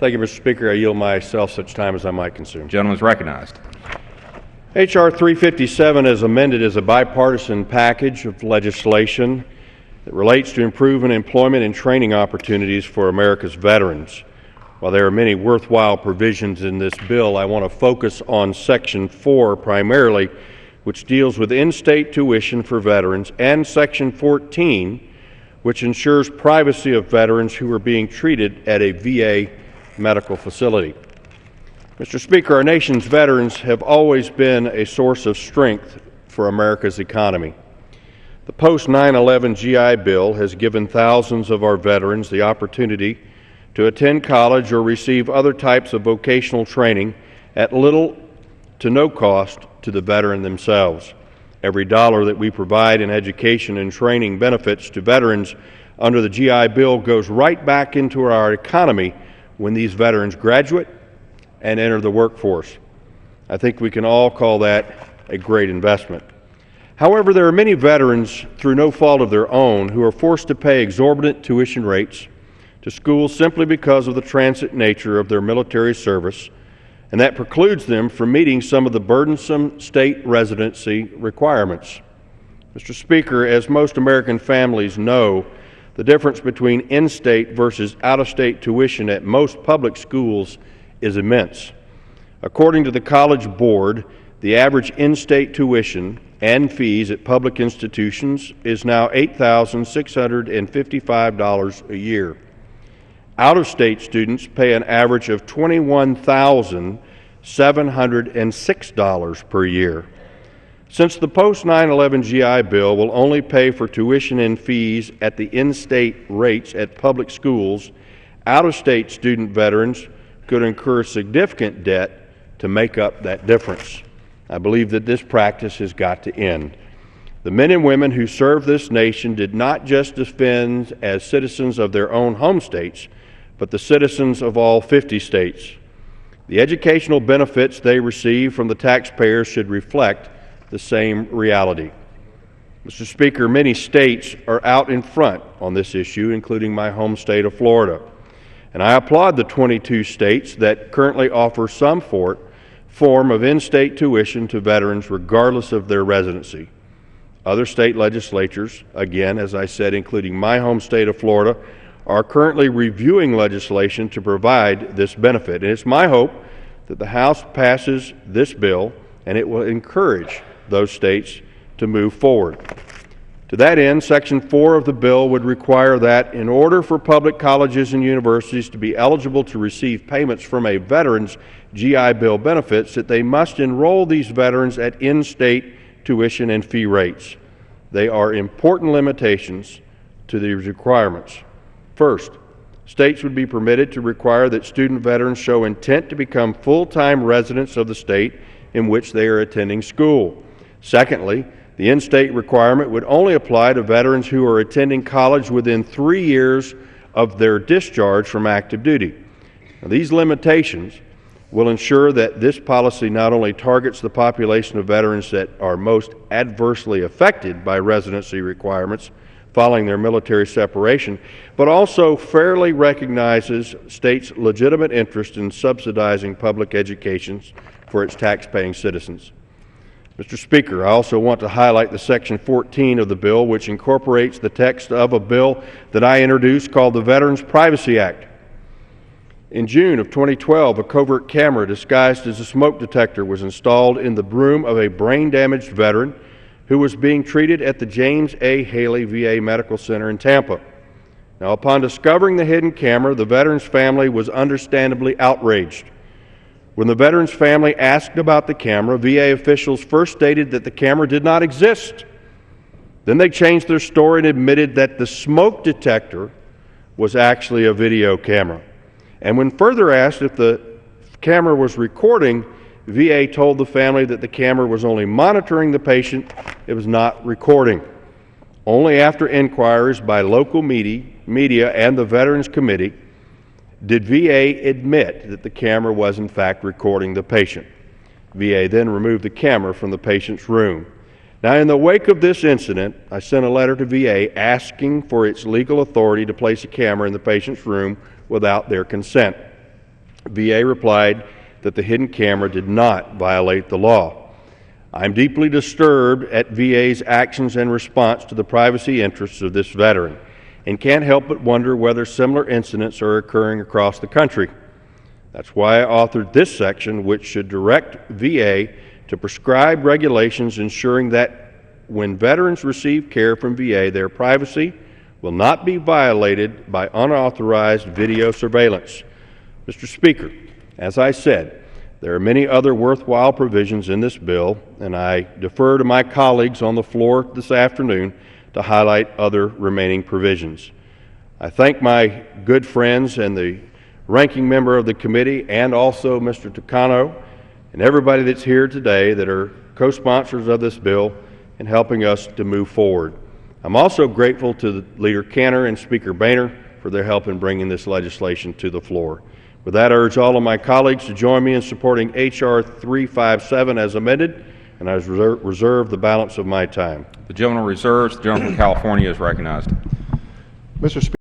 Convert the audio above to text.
Thank you, Mr. Speaker. I yield myself such time as I might consume. Gentleman is recognized. H.R. 357, as amended, is a bipartisan package of legislation that relates to improving employment and training opportunities for America's veterans. While there are many worthwhile provisions in this bill, I want to focus on Section 4 primarily, which deals with in-state tuition for veterans, and Section 14, which ensures privacy of veterans who are being treated at a VA medical facility. Mr. Speaker, our nation's veterans have always been a source of strength for America's economy. The post-9/11 GI Bill has given thousands of our veterans the opportunity to attend college or receive other types of vocational training at little to no cost to the veteran themselves. Every dollar that we provide in education and training benefits to veterans under the GI Bill goes right back into our economy when these veterans graduate and enter the workforce. I think we can all call that a great investment. However, there are many veterans, through no fault of their own, who are forced to pay exorbitant tuition rates to schools simply because of the transit nature of their military service, and that precludes them from meeting some of the burdensome state residency requirements. Mr. Speaker, as most American families know, the difference between in-state versus out-of-state tuition at most public schools is immense. According to the College Board, the average in-state tuition and fees at public institutions is now $8,655 a year. Out-of-state students pay an average of $21,706 per year. Since the post-9/11 GI Bill will only pay for tuition and fees at the in-state rates at public schools, out-of-state student veterans could incur significant debt to make up that difference. I believe that this practice has got to end. The men and women who served this nation did not just defend as citizens of their own home states, but the citizens of all 50 states. The educational benefits they receive from the taxpayers should reflect the same reality. Mr. Speaker, many states are out in front on this issue, including my home state of Florida. And I applaud the 22 states that currently offer some form of in-state tuition to veterans regardless of their residency. Other state legislatures, again, as I said, including my home state of Florida, are currently reviewing legislation to provide this benefit. And it's my hope that the House passes this bill and it will encourage those states to move forward. To that end, Section 4 of the bill would require that in order for public colleges and universities to be eligible to receive payments from a veteran's GI Bill benefits, that they must enroll these veterans at in-state tuition and fee rates. They are important limitations to these requirements. First, states would be permitted to require that student veterans show intent to become full-time residents of the state in which they are attending school. Secondly, the in-state requirement would only apply to veterans who are attending college within 3 years of their discharge from active duty. Now, these limitations will ensure that this policy not only targets the population of veterans that are most adversely affected by residency requirements following their military separation, but also fairly recognizes states' legitimate interest in subsidizing public education for its tax-paying citizens. Mr. Speaker, I also want to highlight the Section 14 of the bill, which incorporates the text of a bill that I introduced called the Veterans Privacy Act. In June of 2012, a covert camera disguised as a smoke detector was installed in the room of a brain-damaged veteran who was being treated at the James A. Haley VA Medical Center in Tampa. Now, upon discovering the hidden camera, the veteran's family was understandably outraged. When the veteran's family asked about the camera, VA officials first stated that the camera did not exist. Then they changed their story and admitted that the smoke detector was actually a video camera. And when further asked if the camera was recording, VA told the family that the camera was only monitoring the patient, it was not recording. Only after inquiries by local media and the Veterans Committee did VA admit that the camera was in fact recording the patient. VA then removed the camera from the patient's room. Now, in the wake of this incident, I sent a letter to VA asking for its legal authority to place a camera in the patient's room without their consent. VA replied that the hidden camera did not violate the law. I'm deeply disturbed at VA's actions and response to the privacy interests of this veteran, and can't help but wonder whether similar incidents are occurring across the country. That's why I authored this section, which should direct VA to prescribe regulations ensuring that when veterans receive care from VA, their privacy will not be violated by unauthorized video surveillance. Mr. Speaker, as I said, there are many other worthwhile provisions in this bill, and I defer to my colleagues on the floor this afternoon to highlight other remaining provisions. I thank my good friends and the ranking member of the committee, and also Mr. Tucano, and everybody that's here today that are co-sponsors of this bill in helping us to move forward. I'm also grateful to Leader Cantor and Speaker Boehner for their help in bringing this legislation to the floor. With that, I urge all of my colleagues to join me in supporting H.R. 357 as amended, and I reserve the balance of my time. The gentleman reserves. The gentleman from California is recognized. Mr. Speaker.